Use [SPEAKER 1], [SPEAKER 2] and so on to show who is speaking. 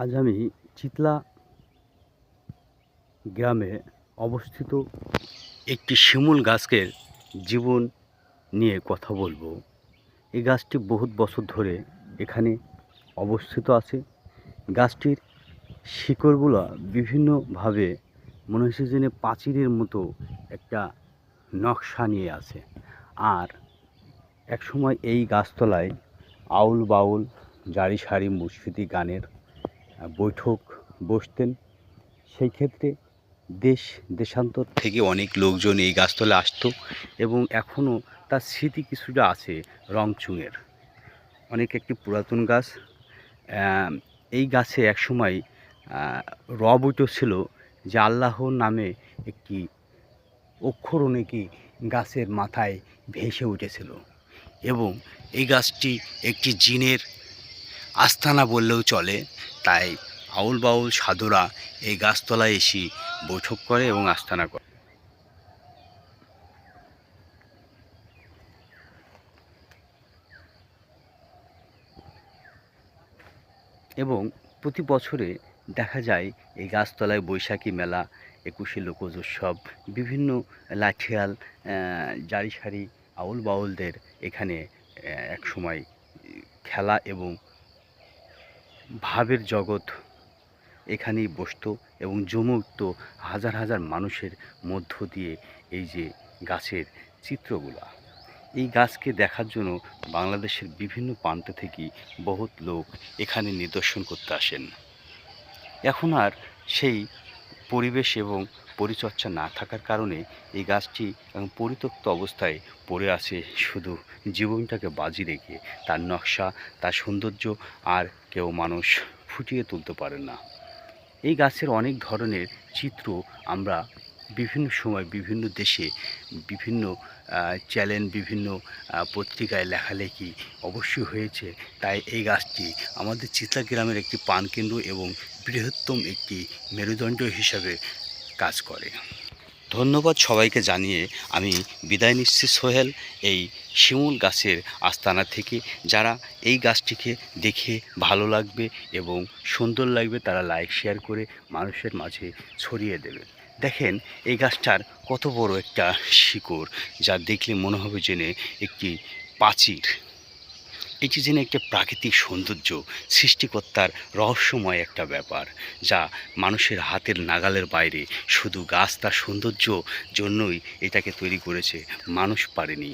[SPEAKER 1] আজ আমি চিতলা গ্রামে অবস্থিত একটি শিমুল গাছের জীবন নিয়ে কথা বলবো। এই গাছটি বহুত বছর ধরে এখানে অবস্থিত আছে। গাছটির শিকড়গুলো বিভিন্নভাবে মনে হচ্ছে যেন প্রাচীরের মতো একটা নকশা নিয়ে আছে। আর একসময় এই গাছতলায় আউল বাউল জারি সারি মুর্শিদি গানের বৈঠক বসতেন। সেই ক্ষেত্রে দেশান্তর থেকে অনেক লোকজন এই গাছতলায় আসতো এবং এখনও তার স্মৃতি কিছুটা আছে রংচুংয়ের। অনেক একটি পুরাতন গাছ। এই গাছে একসময় রব উঠেছিল যে আল্লাহর নামে একটি অক্ষরও নাকি গাছের মাথায় ভেসে উঠেছিল এবং এই গাছটি একটি জিনের আস্তানা বললেও চলে। তাই আউল বাউল সাধুরা এই গাছতলায় এসে বৈঠক করে এবং আস্তানা করে এবং প্রতি বছরে দেখা যায় এই গাছতলায় বৈশাখী মেলা, একুশে লোকজ উৎসব, বিভিন্ন লাঠিয়াল জারি সারি আউল বাউলদের এখানে এক সময় খেলা এবং ভাবের জগৎ এখানেই বসতো এবং জমে উঠত হাজার হাজার মানুষের মধ্য দিয়ে। এই যে গাছের চিত্রগুলা, এই গাছকে দেখার জন্য বাংলাদেশের বিভিন্ন প্রান্ত থেকে বহুত লোক এখানে নিদর্শন করতে আসেন। এখন আর সেই পরিবেশ এবং পরিচর্যা না থাকার কারণে এই গাছটি পরিত্যক্ত অবস্থায় পড়ে আছে, শুধু জীবনটাকে বাজি রেখে। তার নকশা, তার সৌন্দর্য আর কেউ মানুষ ফুটিয়ে তুলতে পারে না। এই গাছের অনেক ধরনের চিত্র আমরা বিভিন্ন সময় বিভিন্ন দেশে বিভিন্ন চ্যানেল, বিভিন্ন পত্রিকায় লেখালেখি অবশ্যই হয়েছে। তাই এই গাছটি আমাদের চিতলা গ্রামের একটি প্রাণকেন্দ্র এবং বৃহত্তম একটি মেরুদণ্ড হিসাবে কাজ করে। ধন্যবাদ সবাইকে জানিয়ে আমি বিদায় নিচ্ছি সোহেল এই শিমুল গাছের আস্তানা থেকে। যারা এই গাছটিকে দেখে ভালো লাগবে এবং সুন্দর লাগবে তারা লাইক শেয়ার করে মানুষের মাঝে ছড়িয়ে দেবে। দেখেন এই গাছটার কত বড় একটা শিকড়, যা দেখলে মনে হবে যেন একটি প্রাচীর। এটি যেন একটা প্রাকৃতিক সৌন্দর্য, সৃষ্টিকর্তার রহস্যময় একটা ব্যাপার, যা মানুষের হাতের নাগালের বাইরে। শুধু গাছ তার সৌন্দর্য জন্যই এটাকে তৈরি করেছে, মানুষ পারেনি।